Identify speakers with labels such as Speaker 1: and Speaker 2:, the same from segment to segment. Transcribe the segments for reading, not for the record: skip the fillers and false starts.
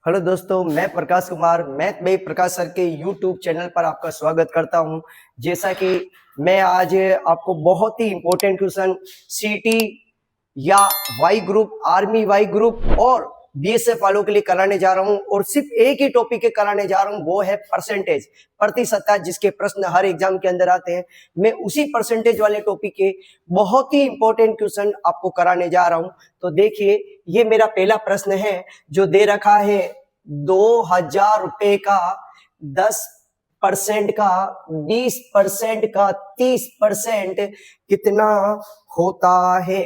Speaker 1: Hello दोस्तों, मैं Prakash Kumar math by Prakash sir के यूट्यूब चैनल पर आपका स्वागत करता हूं। जैसा कि मैं आज आपको बहुत ही इंपॉर्टेंट क्वेश्चन सीटी या Y group, army Y group और बीएसएफ वालों के लिए कराने जा रहा हूं और सिर्फ एक ही टॉपिक के कराने जा रहा हूं, वो है परसेंटेज, प्रतिशतता, जिसके प्रश्न हर एग्जाम के अंदर आते हैं। मैं उसी परसेंटेज वाले टॉपिक के बहुत ही इंपॉर्टेंट क्वेश्चन आपको कराने जा रहा हूं। तो देखिए, ये मेरा पहला प्रश्न है जो दे रखा है 2000 रुपए का 10% का 20% का 30% कितना होता है।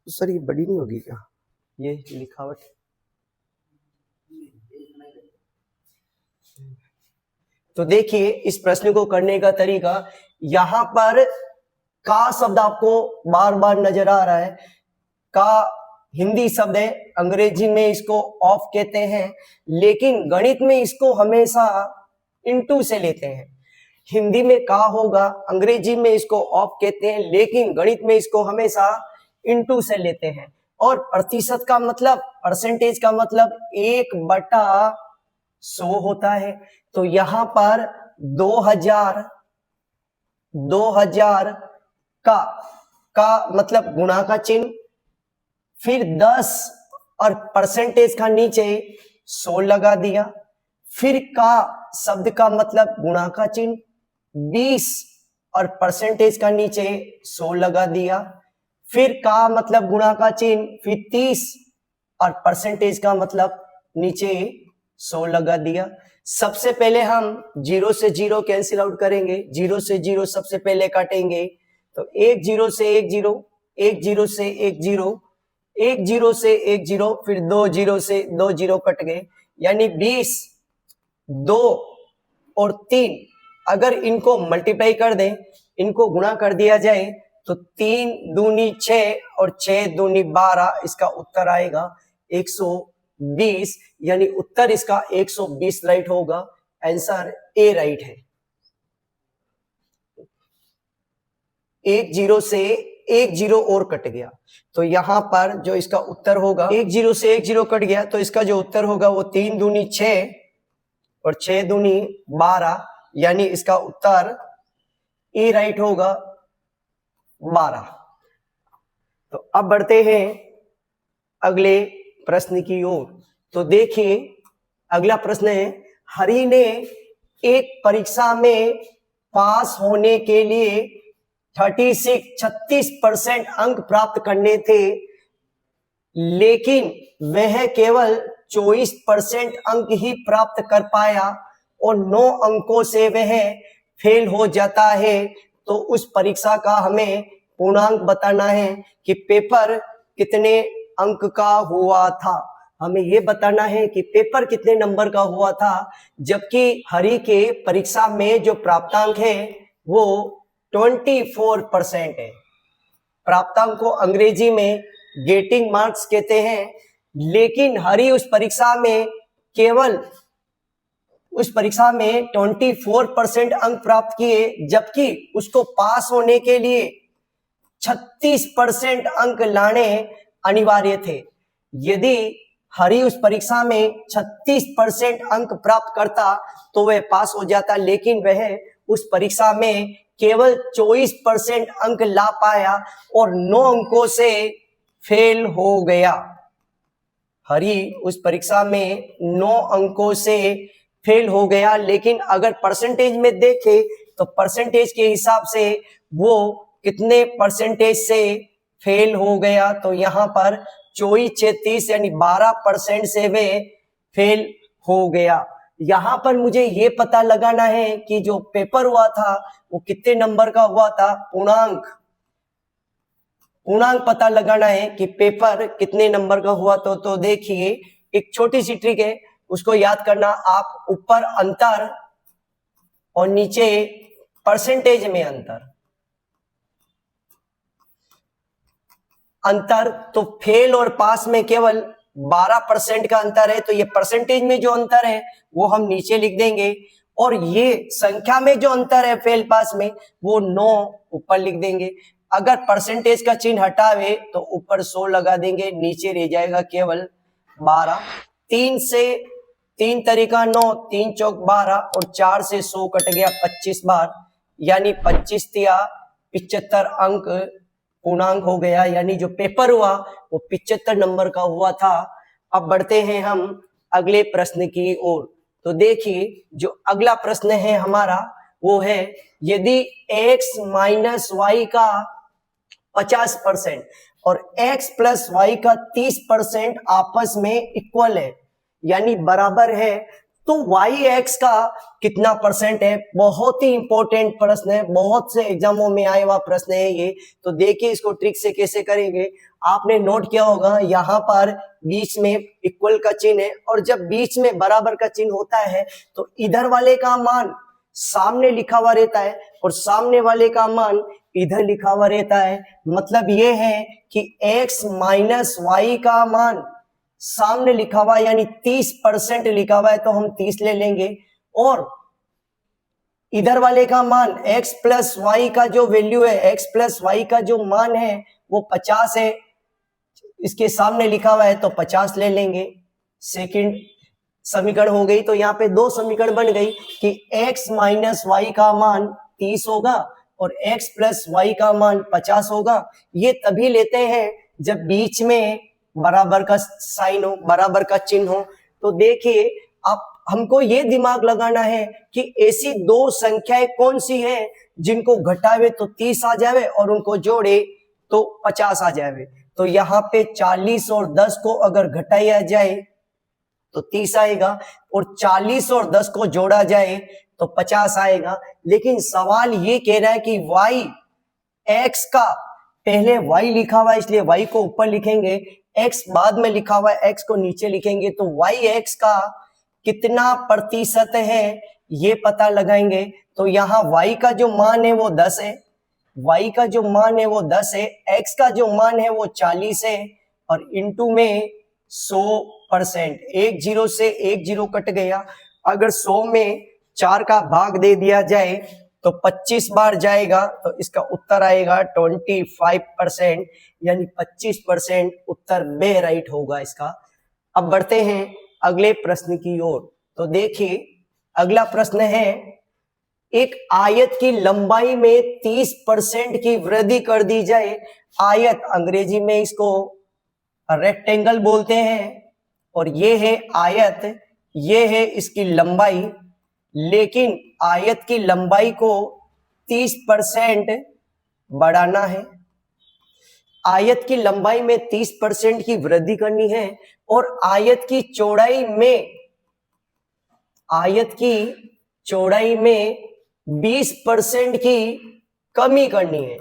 Speaker 1: सर ये बड़ी नहीं होगी क्या ये लिखावट? तो देखिए, इस प्रश्न को करने का तरीका, यहां पर का शब्द आपको बार बार नजर आ रहा है। का हिंदी शब्द है, अंग्रेजी में इसको ऑफ कहते हैं, लेकिन गणित में इसको हमेशा इनटू से लेते हैं। हिंदी में का होगा, अंग्रेजी में इसको ऑफ कहते हैं, लेकिन गणित में इसको हमेशा इनटू से लेते हैं। और प्रतिशत का मतलब, परसेंटेज का मतलब 1/100 होता है। तो यहां पर 2000 का मतलब गुणा का चिन्ह, फिर 10 और परसेंटेज का नीचे 100 लगा दिया, फिर का शब्द का मतलब गुणा का चिन्ह, 20 और परसेंटेज का नीचे 100 लगा दिया, फिर का मतलब गुणा का चिन्ह, फिर 30 और परसेंटेज का मतलब नीचे 100 लगा दिया। सबसे पहले हम 0 से 0 कैंसिल आउट करेंगे, 0 से 0 सबसे पहले काटेंगे। तो 1 0 से 1 0, 1 0 से 1 0, 1 0 से 1 0, फिर 2 0 से 2 0 कट गए, यानी 20, 2 और 3। अगर इनको मल्टीप्लाई कर दें, इनको गुणा कर दिया जाए, तो 3 दूनी 6 और 6 दूनी 12, इसका उत्तर आएगा 120, यानी उत्तर इसका 120 राइट होगा। आंसर ए राइट है। 1 0 से 1 0 और कट गया, तो यहां पर जो इसका उत्तर होगा, 1 0 से 1 0 कट गया, तो इसका जो उत्तर होगा वो 3 दूनी 6 और 6 दूनी 12, यानी इसका उत्तर ए राइट होगा 12। तो अब बढ़ते हैं अगले प्रश्न की ओर। तो देखिए, अगला प्रश्न है, हरि ने एक परीक्षा में पास होने के लिए 36% अंक प्राप्त करने थे, लेकिन वह केवल 24% अंक ही प्राप्त कर पाया और 9 अंकों से वह फेल हो जाता है। तो उस परीक्षा का हमें पूर्णांक बताना है कि पेपर कितने अंक का हुआ था। हमें यह बताना है कि पेपर कितने नंबर का हुआ था, जबकि हरि के परीक्षा में जो प्राप्तांक है वो 24% है। प्राप्तांक को अंग्रेजी में गेटिंग मार्क्स कहते हैं, लेकिन हरि उस परीक्षा में 24% अंक प्राप्त किए, जबकि उसको पास होने के लिए 36% अंक लाने अनिवार्य थे। यदि हरि उस परीक्षा में 36% अंक प्राप्त करता तो वह पास हो जाता, लेकिन वह उस परीक्षा में केवल 24% अंक ला पाया और 9 अंकों से फेल हो गया। हरि उस परीक्षा में 9 अंकों से फेल हो गया, लेकिन अगर परसेंटेज में देखें तो परसेंटेज के हिसाब से वो कितने परसेंटेज से फेल हो गया, तो यहाँ पर 24-36 यानी 12% से वे फेल हो गया। यहाँ पर मुझे ये पता लगाना है कि जो पेपर हुआ था वो कितने नंबर का हुआ था। पूर्णांक पता लगाना है कि पेपर कितने नंबर का हुआ। तो देखिए, एक छोटी सी ट्रिक है, उसको याद करना। आप ऊपर अंतर और नीचे परसेंटेज में अंतर, तो फेल और पास में केवल 12% का अंतर है, तो ये परसेंटेज में जो अंतर है वो हम नीचे लिख देंगे, और ये संख्या में जो अंतर है फेल पास में वो 9 ऊपर लिख देंगे। अगर परसेंटेज का चिन्ह हटावे तो ऊपर 100 लगा देंगे, नीचे रह जाएगा केवल 12। तीन तरीका 9, 3 चौक 12 और 4 से 100 कट गया 25 बार, यानी 25 तिया 75 अंक पूर्णांक हो गया, यानी जो पेपर हुआ वो 75 नंबर का हुआ था। अब बढ़ते हैं हम अगले प्रश्न की ओर। तो देखिए जो अगला प्रश्न है हमारा वो है, यदि x माइनस वाई का 50% और x प्लस वाई का 30% आपस में इक्वल है यानी बराबर है, तो वाई एक्स का कितना परसेंट है। बहुत ही इंपॉर्टेंट प्रश्न है, बहुत से एग्जामों में आया हुआ प्रश्न है ये। तो देखिए इसको ट्रिक से कैसे करेंगे। आपने नोट किया होगा यहाँ पर बीच में इक्वल का चिन्ह है, और जब बीच में बराबर का चिन्ह होता है तो इधर वाले का मान सामने लिखा हुआ रहता है और सामने वाले का मान इधर लिखा हुआ रहता है। मतलब ये है कि x माइनस वाई का मान सामने लिखा हुआ यानी 30% लिखा हुआ है तो हम 30 ले लेंगे, और इधर वाले का मान x प्लस वाई का जो वैल्यू है, x प्लस वाई का जो मान है वो 50 है, इसके सामने लिखा हुआ है तो 50 ले लेंगे। सेकंड समीकरण हो गई। तो यहाँ पे दो समीकरण बन गई कि x माइनस वाई का मान 30 होगा और x प्लस वाई का मान 50 होगा। ये तभी लेते हैं जब बीच में बराबर का साइन हो, बराबर का चिन्ह हो। तो देखिए अब हमको ये दिमाग लगाना है कि ऐसी दो संख्याएं कौन सी हैं जिनको घटावे तो 30 आ जावे और उनको जोड़े तो 50 आ जावे। तो यहाँ पे 40 और 10 को अगर घटाया जाए तो 30 आएगा, और 40 और 10 को जोड़ा जाए तो 50 आएगा। लेकिन सवाल ये कह रहा है कि y x का, पहले y लिखा हुआ है इसलिए y को ऊपर लिखेंगे, x बाद में लिखा हुआ है x को नीचे लिखेंगे, तो y x का कितना प्रतिशत है ये पता लगाएंगे। तो यहाँ y का जो मान है वो 10 है, y का जो मान है वो 10 है, x का जो मान है वो 40 है, और इनटू में 100%। एक जीरो से एक जीरो कट गया। अगर 100 में 4 का भाग दे दिया जाए तो 25 बार जाएगा, तो इसका उत्तर आएगा 25%, यानी 25% उत्तर बे राइट होगा इसका। अब बढ़ते हैं अगले प्रश्न की ओर। तो देखिए अगला प्रश्न है, एक आयत की लंबाई में 30% की वृद्धि कर दी जाए। आयत अंग्रेजी में इसको रेक्टेंगल बोलते हैं, और ये है आयत, ये है इसकी लंबाई। लेकिन आयत की लंबाई को 30% बढ़ाना है। आयत की लंबाई में 30% की वृद्धि करनी है, और आयत की चौड़ाई में 20% की कमी करनी है।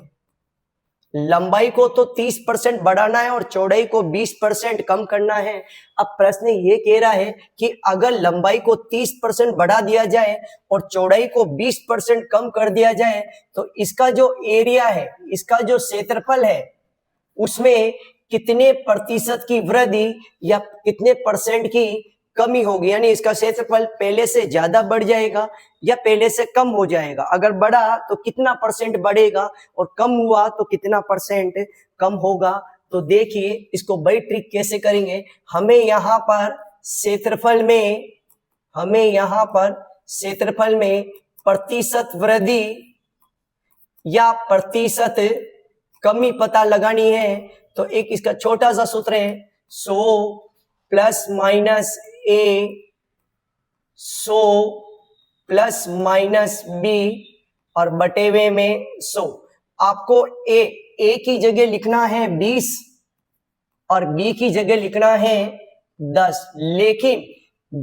Speaker 1: लंबाई को तो 30% बढ़ाना है और चौड़ाई को 20% कम करना है। अब प्रश्न ये कह रहा है कि अगर लंबाई को 30% बढ़ा दिया जाए और चौड़ाई को 20% कम कर दिया जाए तो इसका जो एरिया है, इसका जो क्षेत्रफल है, उसमें कितने प्रतिशत की वृद्धि या कितने परसेंट की कमी होगी। यानी इसका क्षेत्रफल पहले से ज्यादा बढ़ जाएगा या पहले से कम हो जाएगा। अगर बढ़ा तो कितना परसेंट बढ़ेगा और कम हुआ तो कितना परसेंट कम होगा। तो देखिए इसको बड़ी ट्रिक कैसे करेंगे। हमें यहाँ पर क्षेत्रफल में प्रतिशत वृद्धि या प्रतिशत कमी पता लगानी है। तो एक इसका छोटा सा सूत्र है, 100 plus minus a 100 plus minus b और बटेवे में 100। आपको a की जगह लिखना है 20 और b की जगह लिखना है 10, लेकिन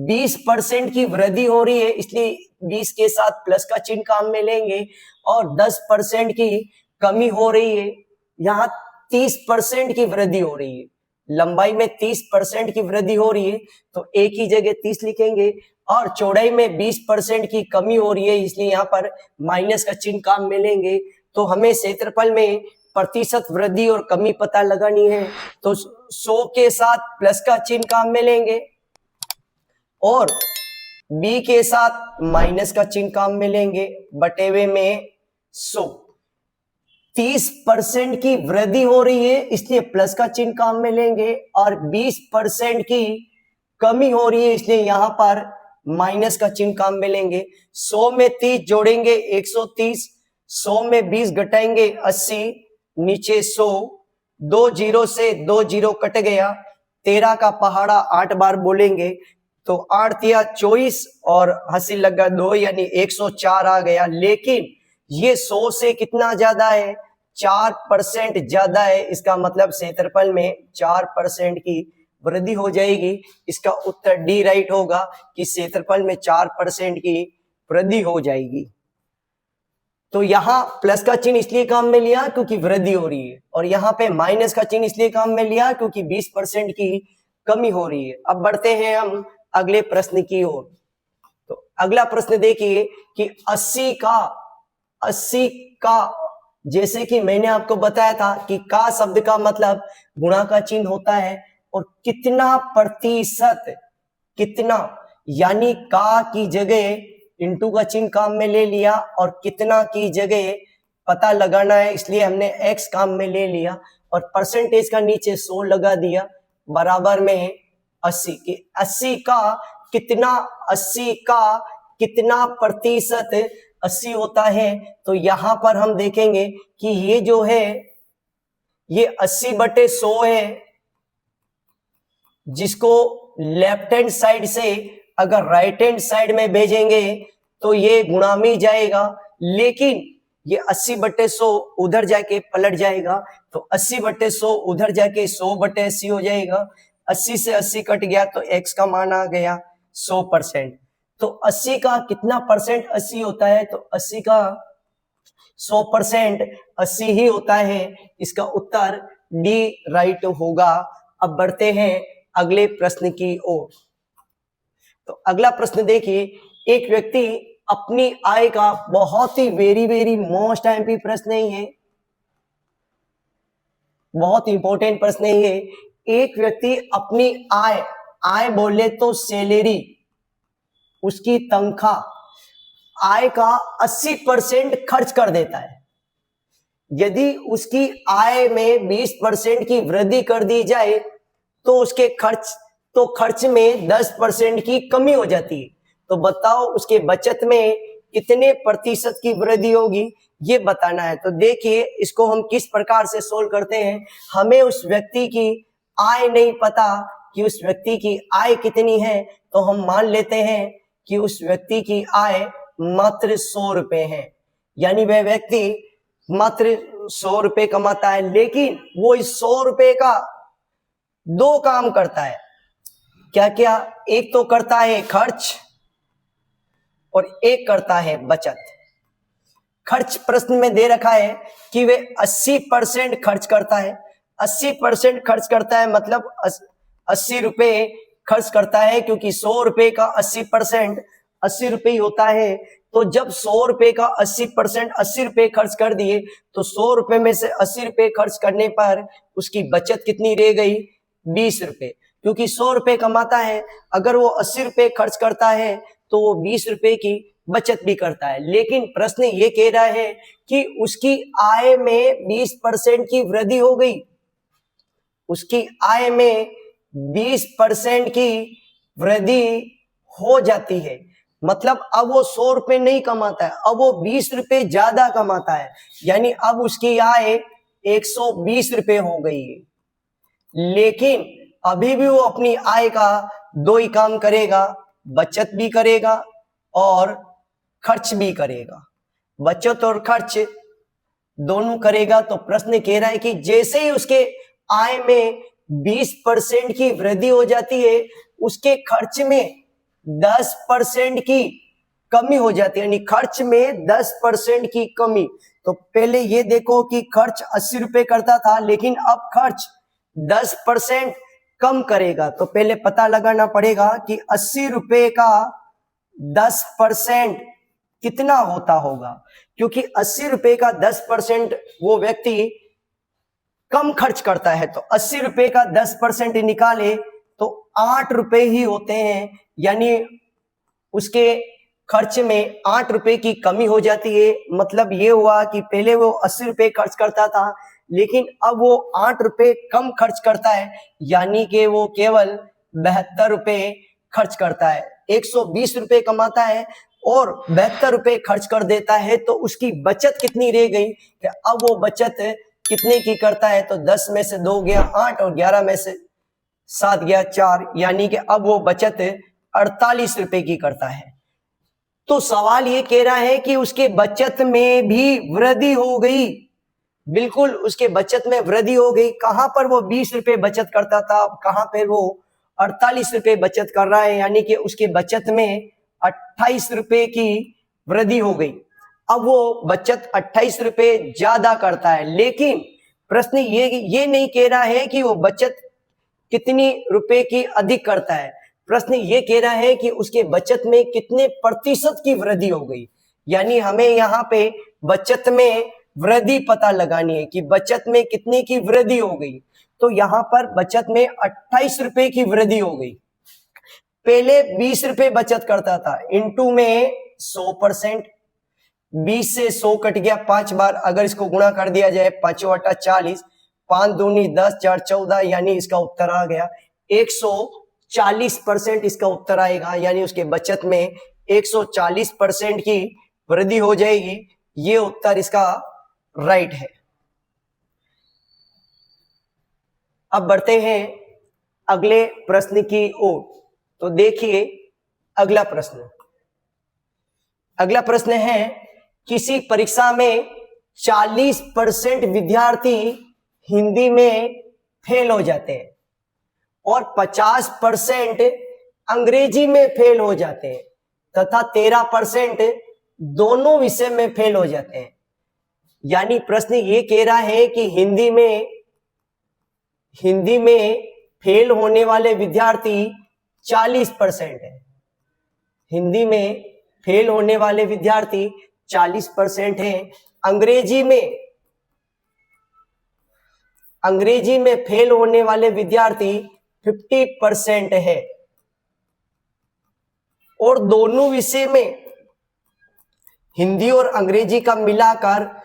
Speaker 1: 20% की वृद्धि हो रही है इसलिए 20 के साथ प्लस का चिन्ह काम में लेंगे, और 10% की कमी हो रही है, यहाँ 30% की वृद्धि हो रही है। लंबाई में 30% की वृद्धि हो रही है तो a की जगह 30 लिखेंगे, और चौड़ाई में 20% की कमी हो रही है इसलिए यहाँ पर माइनस का चिन्ह काम में लेंगे। तो हमें क्षेत्रफल में प्रतिशत वृद्धि और कमी पता लगानी है, तो 100 के साथ प्लस का चिन्ह काम में लेंगे और b के साथ माइनस का चिन्ह काम में लेंगे, बटेवे में 100। 30% की वृद्धि हो रही है इसलिए प्लस का चिन्ह काम में लेंगे, और 20% की कमी हो रही है, इसलिए यहां पर माइनस का चिन्ह काम में लेंगे। 100 में 30 जोड़ेंगे 130, 100 में 20 घटाएंगे 80, नीचे 100, 2 जीरो से 2 जीरो कट गया, 13 का पहाड़ा 8 बार बोलेंगे तो 8 तिया 24 और हंसी लगा 2 यानी 104 आ गया। लेकिन ये 100 से कितना ज्यादा है, 4% ज्यादा है। इसका मतलब क्षेत्रफल में 4% की वृद्धि हो जाएगी। इसका उत्तर डी राइट होगा कि क्षेत्रफल में 4% की वृद्धि हो जाएगी। तो यहाँ प्लस का चिन्ह इसलिए काम में लिया क्योंकि वृद्धि हो रही है, और यहाँ पे माइनस का चिन्ह इसलिए काम में लिया क्योंकि 20% की कमी हो रही है। अब बढ़ते हैं हम अगले प्रश्न की ओर। तो अगला प्रश्न देखिए कि 80 का जैसे कि मैंने आपको बताया था कि का शब्द का मतलब गुणा का चिन्ह होता है, और कितना प्रतिशत, कितना यानी का की जगह इंटू का चिन्ह काम में ले लिया, और कितना की जगह पता लगाना है इसलिए हमने x काम में ले लिया, और परसेंटेज का नीचे 100 लगा दिया बराबर में 80 की 80 का कितना, 80 का कितना प्रतिशत 80 होता है। तो यहां पर हम देखेंगे कि ये जो है ये 80/100 है, जिसको लेफ्ट हैंड साइड से अगर राइट हैंड साइड में भेजेंगे तो ये गुणा में जाएगा, लेकिन ये 80/100 उधर जाके पलट जाएगा, तो 80/100 उधर जाके 100/80 हो जाएगा। 80 से 80 कट गया तो x का मान आ गया 100%। तो 80 का कितना परसेंट 80 होता है, तो 80 का 100% 80 ही होता है। इसका उत्तर डी राइट होगा। अब बढ़ते हैं अगले प्रश्न की ओर। तो अगला प्रश्न देखिए, एक व्यक्ति अपनी आय का, बहुत ही वेरी मोस्ट एमपी प्रश्न है ये, बहुत इंपॉर्टेंट प्रश्न है ये। एक व्यक्ति अपनी आय बोले तो सैलरी, उसकी तनख्वाह, आय का 80% खर्च कर देता है। यदि उसकी आय में 20% की वृद्धि कर दी जाए तो उसके खर्च में 10% की कमी हो जाती है। तो बताओ उसके बचत में कितने प्रतिशत की वृद्धि होगी, ये बताना है। तो देखिए इसको हम किस प्रकार से सोल्व करते हैं। हमें उस व्यक्ति की आय नहीं पता कि उस व्यक्ति की आय कितनी है, तो हम मान लेते हैं कि उस व्यक्ति की आय मात्र 100 रुपए है, यानी वह व्यक्ति मात्र 100 रुपए कमाता है। लेकिन वो इस 100 रुपए का 2 काम करता है। क्या क्या? एक तो करता है खर्च और एक करता है बचत। खर्च प्रश्न में दे रखा है कि वे 80% खर्च करता है। 80% खर्च करता है मतलब 80 रुपए खर्च करता है, क्योंकि 100 रुपए का 80% 80 रुपए ही होता है। तो जब 100 रुपए का 80% 80 रुपए खर्च कर दिए तो 100 रुपए में से 80 रुपए खर्च करने पर उसकी बचत कितनी रह गई? 20 रुपए। क्योंकि 100 रुपए कमाता है, अगर वो 80 रुपए खर्च करता है तो वो 20 रुपए की बचत भी करता है। लेकिन प्रश्न ये कह रहा है कि उसकी आय में 20% की वृद्धि हो गई, उसकी आय में 20% की वृद्धि हो जाती है। मतलब अब वो 100 रुपए नहीं कमाता है, अब वो 20 रुपए ज्यादा कमाता है, यानी अब उसकी आय 120 रुपए हो गई है। लेकिन अभी भी वो अपनी आय का 2 ही काम करेगा, बचत भी करेगा और खर्च भी करेगा। बचत और खर्च दोनों करेगा। तो प्रश्न कह रहा है कि जैसे ही उसके आय में 20% की वृद्धि हो जाती है, उसके खर्च में 10% की कमी हो जाती है, यानी खर्च में 10% की कमी। तो पहले ये देखो कि खर्च 80 रुपए करता था, लेकिन अब खर्च 10% कम करेगा। तो पहले पता लगाना पड़ेगा कि 80 रुपए का 10% कितना होता होगा, क्योंकि 80 रुपए का 10% वो व्यक्ति कम खर्च करता है। तो 80 रुपए का 10% निकाले तो 8 रुपए ही होते हैं, यानी उसके खर्च में 8 रुपए की कमी हो जाती है। मतलब ये हुआ कि पहले वो 80 रुपए खर्च करता था, लेकिन अब वो 8 रुपए कम खर्च करता है, यानी कि वो केवल 72 रुपए खर्च करता है, 120 रुपए कमाता है और 72 रुपए खर्च कर देता है, तो उसकी बचत कितनी रह गई? कि अब वो बचत कितने की करता है? तो 10 में से 2 गया 8 और 11 में से 7 गया 4, यानी कि अब वो बचत 48 रुपए की करता है। तो सवाल ये कह रहा है कि उसके बचत में भी वृद्धि हो गई। बिल्कुल उसके बचत में वृद्धि हो गई। कहां पर वो 20 रुपए बचत करता था, कहां पर वो 48 रुपए बचत कर रहा है, यानी कि उसके बचत में 28 रुपए की वृद्धि हो गई। अब वो बचत 28 रुपए ज्यादा करता है, लेकिन प्रश्न ये नहीं कह रहा है कि वो बचत कितनी रुपए की अधिक करता है। प्रश्न ये कह रहा है कि उसके बचत में कितने प्रतिशत की वृद्धि हो गई। यानी हमें यहाँ पे बचत में वृद्धि पता लगानी है कि बचत में कितने की वृद्धि हो गई। तो यहाँ पर बचत में 28 रुपए की वृद्धि हो गई। पहले 20 रुपए बचत करता था, इंटू में 100%, 20 से 100 कट गया 5 बार, अगर इसको गुणा कर दिया जाए 5 × 40, 5 दूनी 10, 4 14, यानी इसका उत्तर आ गया 140% इसका उत्तर आएगा। यानी उसके बचत में 140% की वृद्धि हो जाएगी। ये उत्तर इसका राइट है। अब बढ़ते हैं अगले प्रश्न की ओर। तो देखिए अगला प्रश्न। अगला प्रश्न है, किसी परीक्षा में 40% विद्यार्थी हिंदी में फेल हो जाते हैं और 50% अंग्रेजी में फेल हो जाते हैं तथा 13% दोनों विषय में फेल हो जाते हैं। यानी प्रश्न ये कह रहा है कि हिंदी में फेल होने वाले विद्यार्थी 40% है। हिंदी में फेल होने वाले विद्यार्थी 40% हैं। अंग्रेजी में फेल होने वाले विद्यार्थी 50% है। और दोनों विषय में, हिंदी और अंग्रेजी का मिलाकर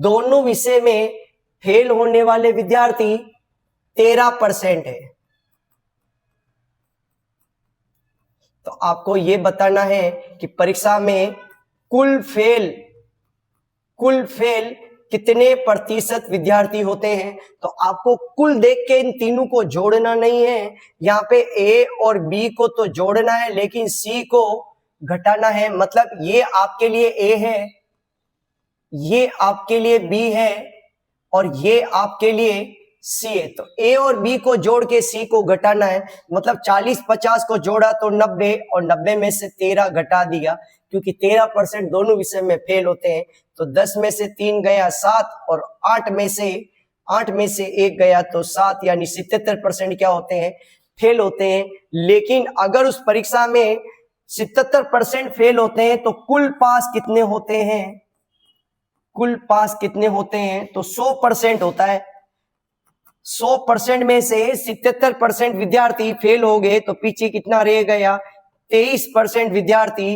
Speaker 1: दोनों विषय में फेल होने वाले विद्यार्थी 13% है। तो आपको यह बताना है कि परीक्षा में कुल फेल कितने प्रतिशत विद्यार्थी होते हैं। तो आपको कुल देख के इन तीनों को जोड़ना नहीं है। यहाँ पे ए और बी को तो जोड़ना है, लेकिन सी को घटाना है। मतलब ये आपके लिए ए है, ये आपके लिए बी है और ये आपके लिए सी है। तो ए और बी को जोड़ के सी को घटाना है। मतलब 40-50 को जोड़ा तो 90 और 90 में से 13 घटा दिया, क्योंकि 13% दोनों विषय में फेल होते हैं। तो 10 में से 3 गया 7 और 8 में से 1 गया तो 7, यानी 77% क्या होते हैं? फेल होते हैं। लेकिन अगर उस परीक्षा में 77% फेल होते हैं तो कुल पास कितने होते हैं? कुल पास कितने होते हैं? तो 100% होता है। 100% में से 77% विद्यार्थी फेल हो गए तो पीछे कितना रह गया? 23% विद्यार्थी,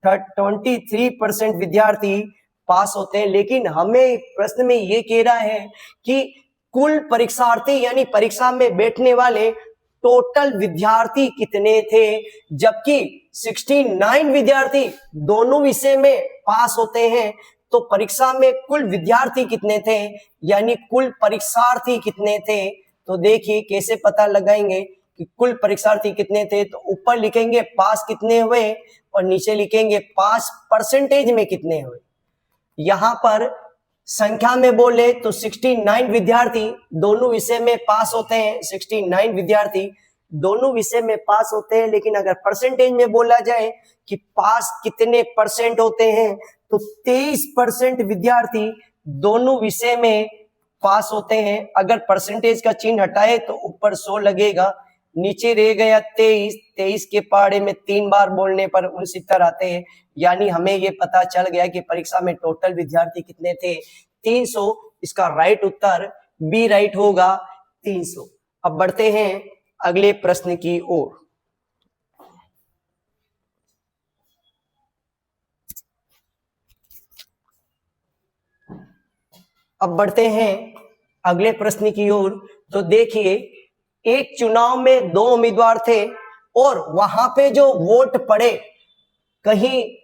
Speaker 1: 23% विद्यार्थी पास होते हैं। लेकिन हमें प्रश्न में ये कह रहा है कि कुल परीक्षार्थी यानी परीक्षा में बैठने वाले टोटल विद्यार्थी कितने थे, जबकि 69 विद्यार्थी दोनों विषय में पास होते हैं। तो परीक्षा में कुल विद्यार्थी कितने थे, यानी कुल परीक्षार्थी कितने थे? तो देखिए कैसे पता लगाएंगे कि कुल परीक्षार्थी कितने थे। तो ऊपर लिखेंगे पास कितने हुए और नीचे लिखेंगे पास परसेंटेज में कितने हुए। यहां पर संख्या में बोले तो 69 विद्यार्थी दोनों विषय में पास होते हैं। 69 विद्यार्थी दोनों विषय में पास होते हैं। लेकिन अगर परसेंटेज में बोला जाए कि पास कितने परसेंट होते हैं, तो 23% विद्यार्थी दोनों विषय में पास होते हैं। अगर परसेंटेज का चिन्ह हटाए तो ऊपर 100 लगेगा, नीचे रह गया 23। 23 के पहाड़े में 3 बार बोलने पर 69 आते हैं। यानी हमें ये पता चल गया कि परीक्षा में टोटल विद्यार्थी कितने थे? 300। इसका राइट उत्तर बी राइट होगा, 300। अब बढ़ते हैं अगले प्रश्न की ओर। अब बढ़ते हैं अगले प्रश्न की ओर। तो देखिए एक चुनाव में 2 उम्मीदवार थे और वहां पे जो वोट पड़े, कहीं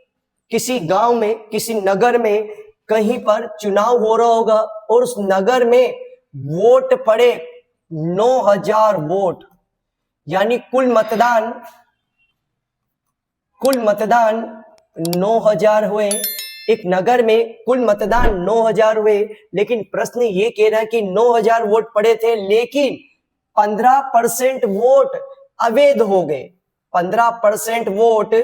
Speaker 1: किसी गांव में, किसी नगर में कहीं पर चुनाव हो रहा होगा और उस नगर में वोट पड़े 9,000 वोट, यानी कुल मतदान 9,000 हुए। एक नगर में कुल मतदान 9,000 हुए, लेकिन प्रश्न ये कह रहा है कि 9,000 वोट पड़े थे, लेकिन 15% वोट अवैध हो गए। 15% वोट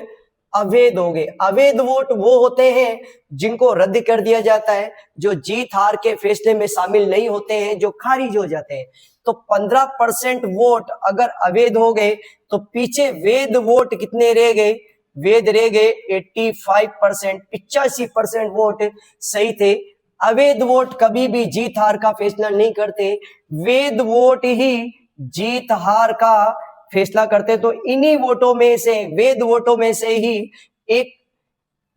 Speaker 1: अवैध हो गए। अवैध वोट वो होते हैं जिनको रद्द कर दिया जाता है, जो जीत हार के फैसले में शामिल नहीं होते हैं, जो खारिज हो जाते हैं। तो 15% वोट अगर अवैध हो गए तो पीछे वैध वोट कितने रह गए? वैध रह गए 85%, 85% वोट सही थे। अवैध वोट कभी भी जीत हार का फैसला नहीं करते, वैध वोट ही जीत हार का फैसला करते। तो इन्हीं वोटों में से, वैध वोटों में से ही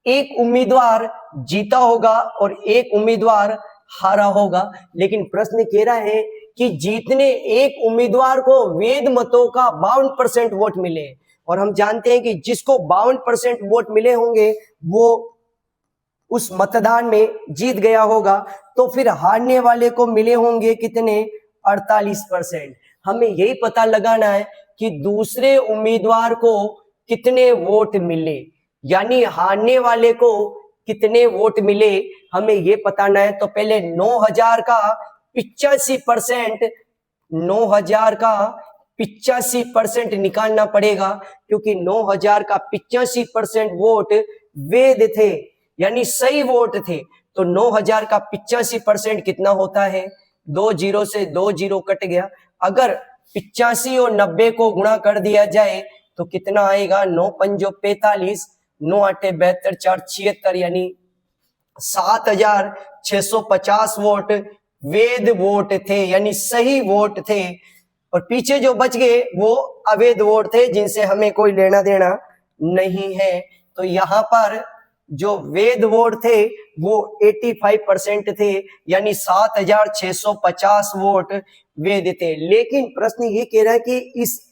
Speaker 1: एक उम्मीदवार जीता होगा और एक उम्मीदवार हारा होगा। लेकिन प्रश्न कह रहा है कि जीतने एक उम्मीदवार को वैध मतों का 52% वोट मिले, और हम जानते हैं कि जिसको 52% वोट मिले होंगे वो उस मतदान में जीत गया होगा। तो फिर हारने वाले को मिले होंगे कितने? 48%। हमें यही पता लगाना है कि दूसरे उम्मीदवार को कितने वोट मिले, यानी हारने वाले को कितने वोट मिले, हमें ये बताना है। तो पहले 9,000 का 85%, 9,000 का 85% निकालना पड़ेगा, क्योंकि 9,000 का 85% वोट वैध थे, यानी सही वोट थे। तो 9,000 का 85% कितना होता है? 2 जीरो से 2 जीरो कट गया। अगर 85 और 90 को गुणा कर दिया जाए तो कितना आएगा? 9 पंजो 45, 9 आठे 72, 4 76, यानी 7,650 वोट वैध वोट थे, यानी सही वोट थे। और पीछे जो बच गए वो अवैध वोट थे, जिनसे हमें कोई लेना देना नहीं है। तो यहाँ पर जो वैध वोट थे वो 85% थे, यानी 7,650 वोट वैध थे। लेकिन प्रश्न ये कह रहा है कि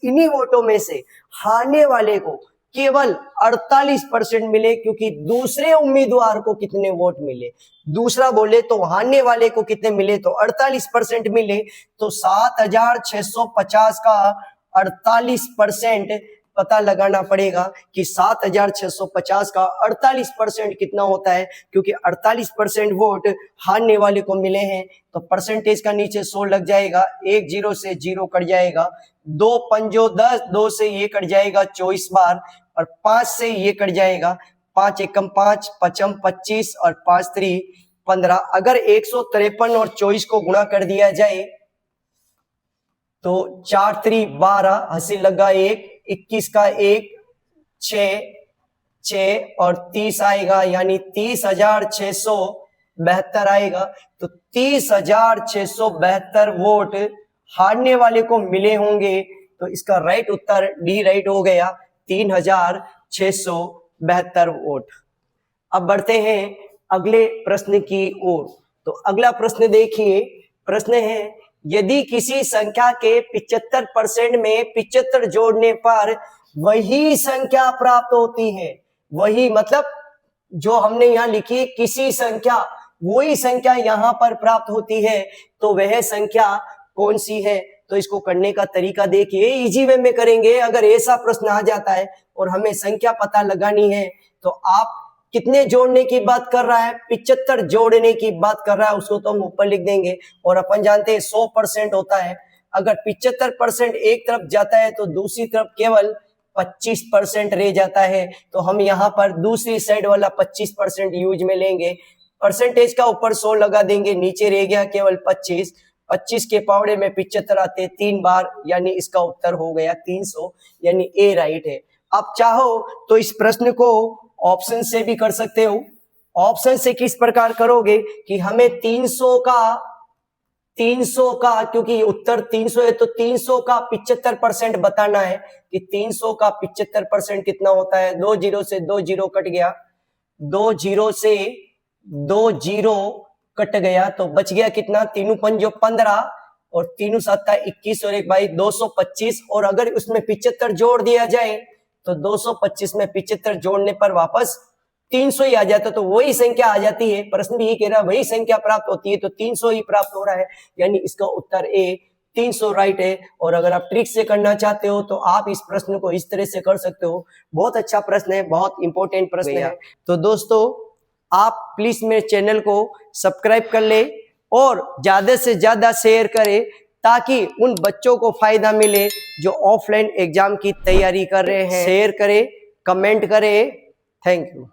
Speaker 1: इन्हीं वोटों में से हारने वाले को केवल 48% मिले, क्योंकि दूसरे उम्मीदवार को कितने वोट मिले? दूसरा बोले तो हारने वाले को कितने मिले? तो 48% मिले। तो 7,650 का 48% पता लगाना पड़ेगा कि 7,650 का 48% कितना होता है, क्योंकि 48% वोट हारने वाले को मिले हैं। तो परसेंटेज का नीचे 100 लग जाएगा, 1 जीरो से 0 कट जाएगा, 2 पंजो 10, 2 से ये कट जाएगा 24 बार, और 5 से ये कट जाएगा, 5 एकम 5, पचम 25 और 5 3 15। अगर 153 और 24 को गुणा कर दिया जाए तो 4 3 12, हंसी लगा 1, 21 का 1, 6 और 30 आएगा, यानी 30,672 आएगा। तो 30,672 वोट हारने वाले को मिले होंगे। तो इसका राइट उत्तर डी राइट हो गया, 3,672 वोट। अब बढ़ते हैं अगले प्रश्न की ओर। तो अगला प्रश्न देखिए, प्रश्न है यदि किसी संख्या के 75% में 75 जोड़ने पर वही संख्या प्राप्त होती है, वही मतलब जो हमने यहाँ लिखी किसी संख्या, वही संख्या यहाँ पर प्राप्त होती है, तो वह संख्या कौन सी है? तो इसको करने का तरीका देखिए, इजी वे में करेंगे। अगर ऐसा प्रश्न आ जाता है और हमें संख्या पता लगानी है, तो आप कितने जोड़ने की बात कर रहा है? 75 जोड़ने की बात कर रहा है, उसको तो हम ऊपर लिख देंगे। और अपन जानते हैं 100% होता है। अगर 75% एक तरफ जाता है तो दूसरी तरफ केवल 25% रह जाता है। तो हम यहाँ पर दूसरी साइड वाला 25% यूज में लेंगे। परसेंटेज का ऊपर 100 लगा देंगे, नीचे रह गया केवल 25। 25 के पावड़े में 75 आते 3 बार, यानी इसका उत्तर हो गया 300, यानी ए राइट है। आप चाहो तो इस प्रश्न को ऑप्शन से भी कर सकते हो। ऑप्शन से किस प्रकार करोगे कि हमें 300 का, क्योंकि उत्तर 300 है, तो 300 का 75% बताना है कि 300 का 75% कितना होता है। 2 जीरो से 2 जीरो कट गया, 2 जीरो से 2 जीरो कट गया, तो बच गया कितना? 3 पंजो 15, और तीनों 7 21 और एक भाई 225, और अगर उसमें 75 जोड़ दिया जाए तो 225 में 75 जोड़ने पर वापस 300 ही आ जाता, तो वही संख्या आ जाती है। प्रश्न भी ये कह रहा है वही संख्या प्राप्त होती है, तो 300 ही प्राप्त हो रहा है, यानी इसका उत्तर ए 300 राइट है। और अगर आप ट्रिक से करना चाहते हो तो आप इस प्रश्न को इस तरह से कर सकते हो। बहुत अच्छा प्रश्न है, बहुत इंपॉर्टेंट प्रश्न है। तो दोस्तों आप प्लीज मेरे चैनल को सब्सक्राइब कर ले और ज्यादा से ज्यादा शेयर करें, ताकि उन बच्चों को फायदा मिले जो ऑफलाइन एग्जाम की तैयारी कर रहे हैं। शेयर करें, कमेंट करें। Thank you.